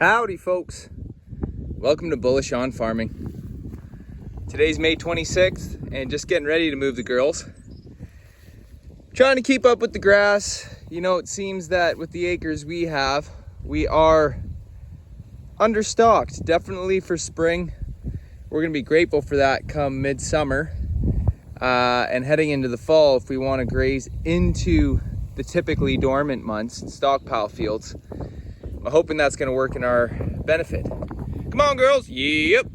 Howdy folks, welcome to Bullish on Farming. Today's May 26th and just getting ready to move the girls. Trying to keep up with the grass. You know, it seems that with the acres we have, we are understocked, definitely for spring. We're gonna be grateful for that come midsummer and heading into the fall if we want to graze into the typically dormant months and stockpile fields. I'm hoping that's going to work in our benefit. Come on, girls. Yep.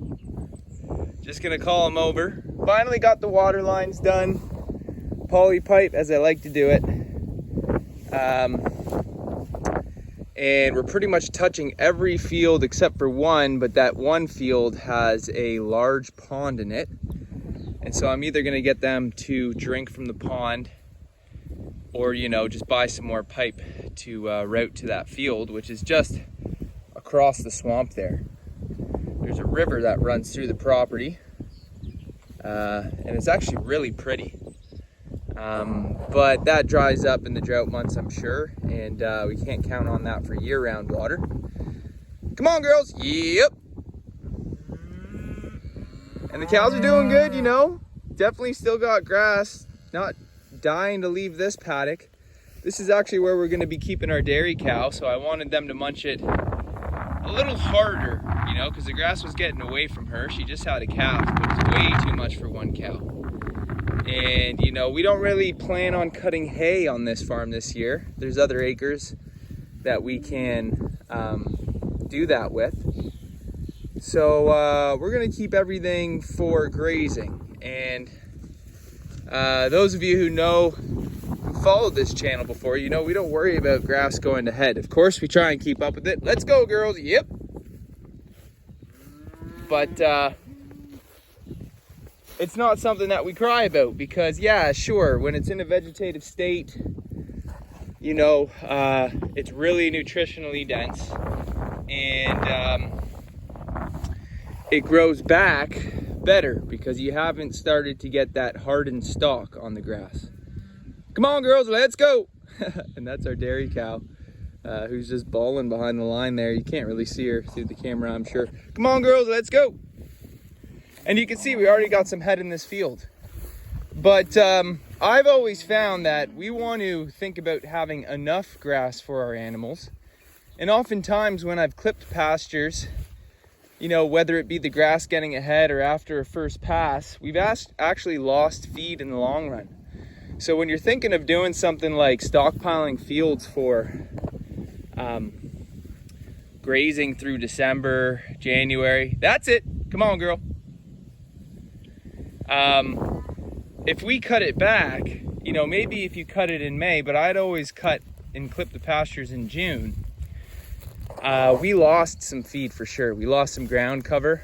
Just going to call them over. Finally got the water lines done. Poly pipe, as I like to do it. And we're pretty much touching every field except for one, but that one field has a large pond in it. And so I'm either going to get them to drink from the pond or, you know, just buy some more pipe to route to that field, which is just across the swamp there. There's a river that runs through the property, and it's actually really pretty. But that dries up in the drought months, I'm sure, and we can't count on that for year-round water. Come on, girls. Yep. And the cows are doing good, you know. Definitely still got grass. Not dying to leave this paddock. This is actually where we're going to be keeping our dairy cow, so I wanted them to munch it a little harder, you know, because the grass was getting away from her. She just had a calf, but it was way too much for one cow. And, you know, we don't really plan on cutting hay on this farm this year. There's other acres that we can do that with. So we're going to keep everything for grazing. And those of you who followed this channel before, you know we don't worry about grass going to head. Of course, we try and keep up with it. Let's go, girls. Yep. But it's not something that we cry about because, yeah, sure, when it's in a vegetative state, you know, it's really nutritionally dense and it grows back better because you haven't started to get that hardened stalk on the grass. Come on, girls, let's go. And that's our dairy cow who's just bawling behind the line there. You can't really see her through the camera, I'm sure. Come on, girls, let's go. And you can see we already got some head in this field. But I've always found that we want to think about having enough grass for our animals. And oftentimes when I've clipped pastures, you know, whether it be the grass getting ahead or after a first pass, we've actually lost feed in the long run. So when you're thinking of doing something like stockpiling fields for grazing through December, January, that's it. Come on, girl. If we cut it back, you know, maybe if you cut it in May, but I'd always cut and clip the pastures in June. We lost some feed for sure. We lost some ground cover.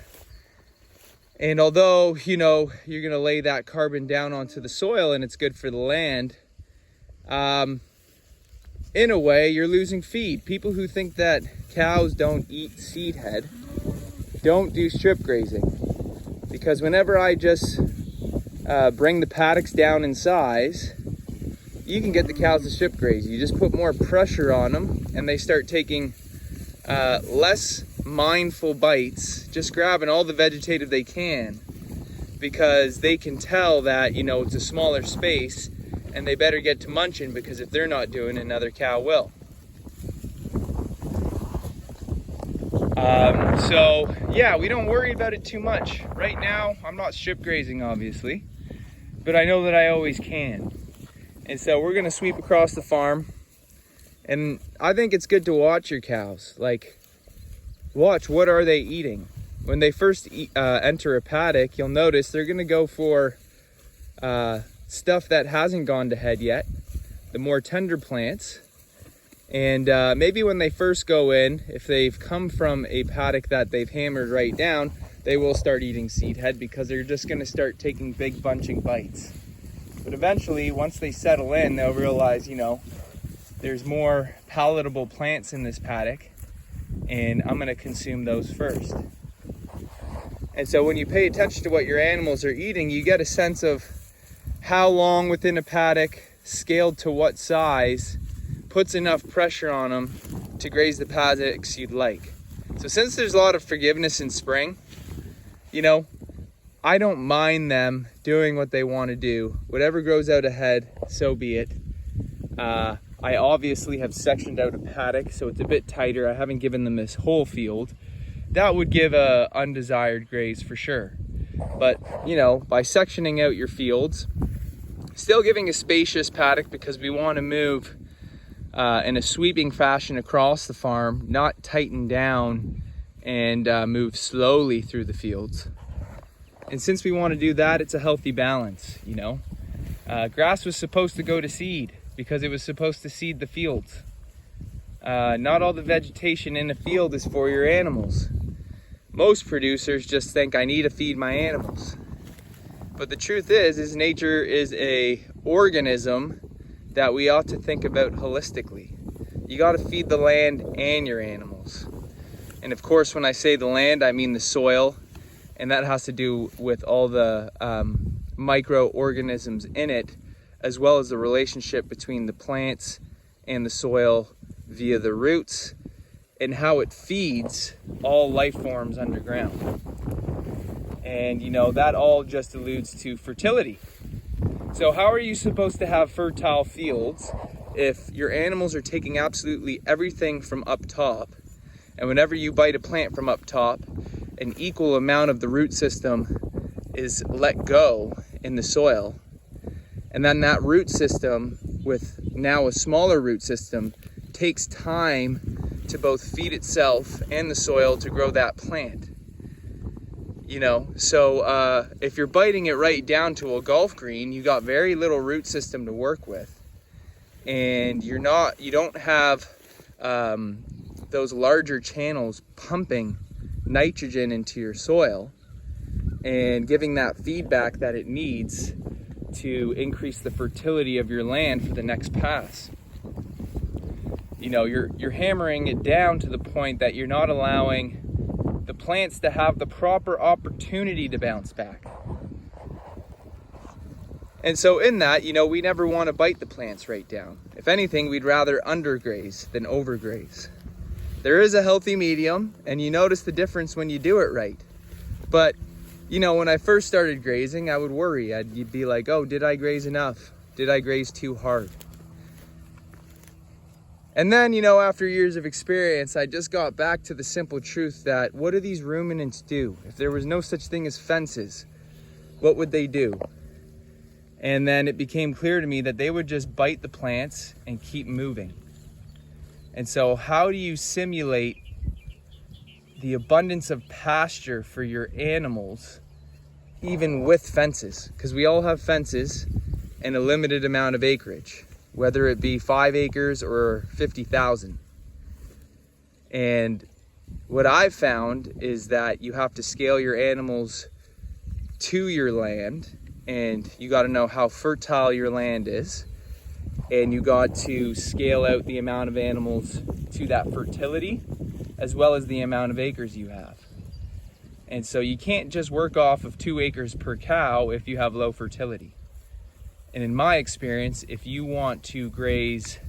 And although, you know, you're going to lay that carbon down onto the soil and it's good for the land, in a way, you're losing feed. People who think that cows don't eat seed head don't do strip grazing. Because whenever I just bring the paddocks down in size, you can get the cows to strip graze. You just put more pressure on them and they start taking less mindful bites, just grabbing all the vegetative they can because they can tell that, you know, it's a smaller space and they better get to munching because if they're not doing it, another cow will. So yeah, we don't worry about it too much. Right now, I'm not strip grazing obviously, but I know that I always can. And so we're gonna sweep across the farm. And I think it's good to watch your cows. Like, watch what are they eating. When they first enter a paddock, you'll notice they're going to go for stuff that hasn't gone to head yet, the more tender plants. And maybe when they first go in, if they've come from a paddock that they've hammered right down, they will start eating seed head because they're just going to start taking big bunching bites. But eventually, once they settle in, they'll realize, you know, there's more palatable plants in this paddock and I'm going to consume those first. And so when you pay attention to what your animals are eating, you get a sense of how long within a paddock, scaled to what size, puts enough pressure on them to graze the paddocks you'd like. So since there's a lot of forgiveness in spring, I don't mind them doing what they want to do. Whatever grows out ahead, so be it. I obviously have sectioned out a paddock, so it's a bit tighter. I haven't given them this whole field. That would give a undesired graze for sure. But, by sectioning out your fields, still giving a spacious paddock because we want to move in a sweeping fashion across the farm, not tighten down and move slowly through the fields. And since we want to do that, it's a healthy balance, Grass was supposed to go to seed because it was supposed to seed the fields. Not all the vegetation in the field is for your animals. Most producers just think I need to feed my animals. But the truth is nature is a organism that we ought to think about holistically. You got to feed the land and your animals. And of course, when I say the land, I mean the soil. And that has to do with all the microorganisms in it, as well as the relationship between the plants and the soil via the roots, and how it feeds all life forms underground. And that all just alludes to fertility. So how are you supposed to have fertile fields if your animals are taking absolutely everything from up top, and whenever you bite a plant from up top, an equal amount of the root system is let go in the soil, and then that root system, with now a smaller root system, takes time to both feed itself and the soil to grow that plant. So if you're biting it right down to a golf green, you got very little root system to work with, and you don't have those larger channels pumping nitrogen into your soil and giving that feedback that it needs to increase the fertility of your land for the next pass. You're hammering it down to the point that you're not allowing the plants to have the proper opportunity to bounce back. And so in that, we never want to bite the plants right down. If anything, we'd rather undergraze than overgraze. There is a healthy medium, and you notice the difference when you do it right. But, when I first started grazing, I would worry. You'd be like, oh, did I graze enough? Did I graze too hard? And then, after years of experience, I just got back to the simple truth that what do these ruminants do? If there was no such thing as fences, what would they do? And then it became clear to me that they would just bite the plants and keep moving. And so how do you simulate the abundance of pasture for your animals, even with fences? Because we all have fences and a limited amount of acreage, whether it be 5 acres or 50,000. And what I've found is that you have to scale your animals to your land, and you got to know how fertile your land is, and you got to scale out the amount of animals to that fertility as well as the amount of acres you have. And so you can't just work off of 2 acres per cow if you have low fertility. And in my experience, if you want to graze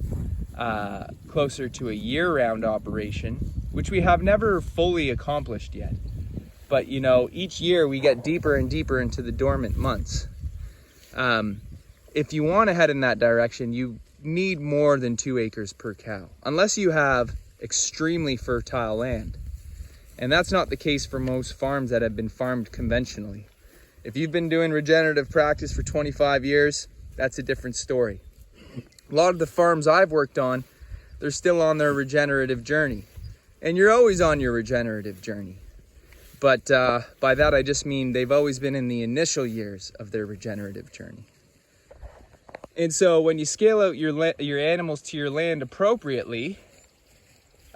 closer to a year-round operation, which we have never fully accomplished yet, but each year we get deeper and deeper into the dormant months. If you want to head in that direction, you need more than 2 acres per cow, unless you have extremely fertile land. And that's not the case for most farms that have been farmed conventionally. If you've been doing regenerative practice for 25 years, that's a different story. A lot of the farms I've worked on, they're still on their regenerative journey. And you're always on your regenerative journey. But by that I just mean they've always been in the initial years of their regenerative journey. And so when you scale out your animals to your land appropriately,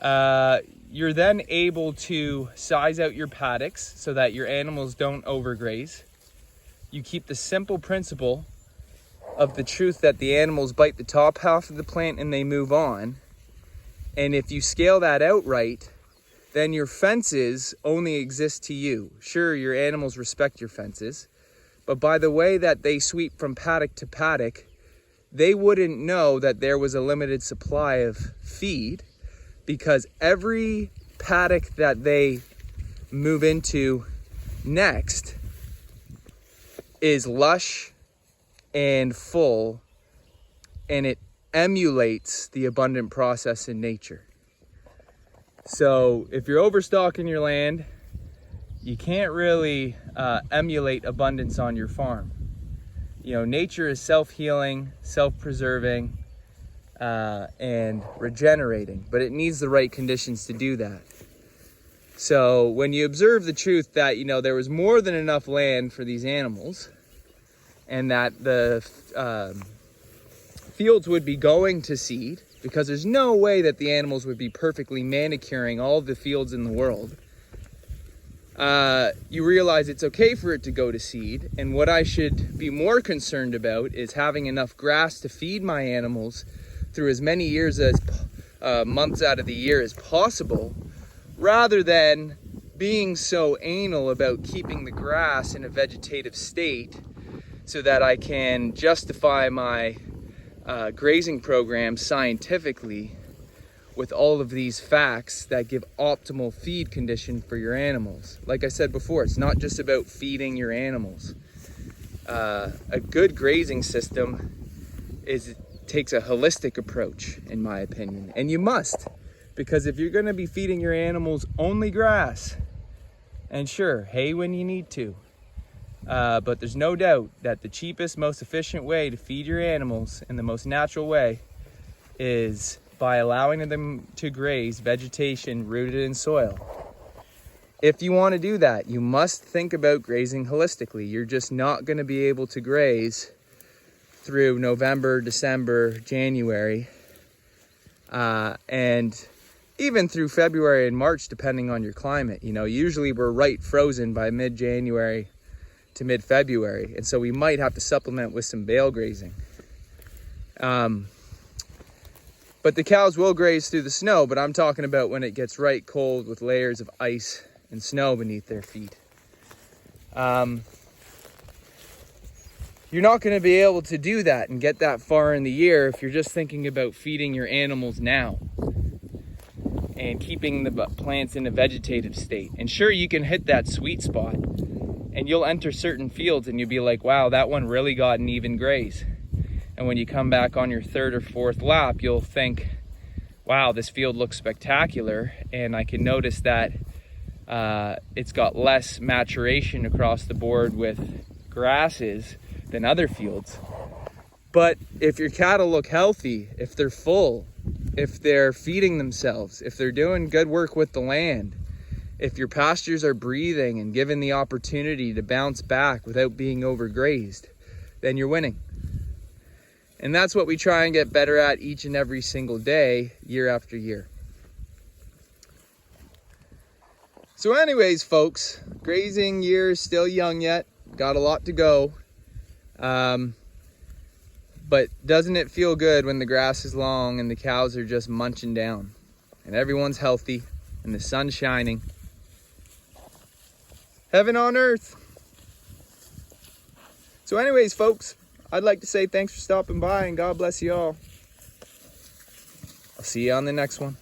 you're then able to size out your paddocks so that your animals don't overgraze. You keep the simple principle of the truth that the animals bite the top half of the plant and they move on. And if you scale that out right, then your fences only exist to you. Sure, your animals respect your fences, but by the way that they sweep from paddock to paddock, they wouldn't know that there was a limited supply of feed, because every paddock that they move into next is lush and full, and it emulates the abundant process in nature. So if you're overstocking your land, you can't really emulate abundance on your farm. You know, nature is self-healing, self-preserving, and regenerating, but it needs the right conditions to do that. So when you observe the truth that, you know, there was more than enough land for these animals, and that the fields would be going to seed, because there's no way that the animals would be perfectly manicuring all of the fields in the world, you realize it's okay for it to go to seed. And what I should be more concerned about is having enough grass to feed my animals through as many years as months out of the year as possible, rather than being so anal about keeping the grass in a vegetative state so that I can justify my grazing program scientifically with all of these facts that give optimal feed condition for your animals. Like I said before, it's not just about feeding your animals. A good grazing system takes a holistic approach, in my opinion, and you must, because if you're going to be feeding your animals only grass, and sure, hay when you need to, but there's no doubt that the cheapest, most efficient way to feed your animals in the most natural way is by allowing them to graze vegetation rooted in soil. If you want to do that, you must think about grazing holistically. You're just not going to be able to graze through November, December, January, and even through February and March, depending on your climate. You know, usually we're right frozen by mid-January to mid-February, and so we might have to supplement with some bale grazing. But the cows will graze through the snow, but I'm talking about when it gets right cold with layers of ice and snow beneath their feet. You're not going to be able to do that and get that far in the year if you're just thinking about feeding your animals now and keeping the plants in a vegetative state. And sure, you can hit that sweet spot and you'll enter certain fields and you'll be like, wow, that one really got an even graze. And when you come back on your third or fourth lap, you'll think, wow, this field looks spectacular. And I can notice that it's got less maturation across the board with grasses than other fields. But if your cattle look healthy, if they're full, if they're feeding themselves, if they're doing good work with the land, if your pastures are breathing and given the opportunity to bounce back without being overgrazed, then you're winning. And that's what we try and get better at each and every single day, year after year. So anyways, folks, grazing year is still young yet. Got a lot to go. But doesn't it feel good when the grass is long and the cows are just munching down and everyone's healthy and the sun's shining? Heaven on earth. So anyways, folks, I'd like to say thanks for stopping by and God bless you all. I'll see you on the next one.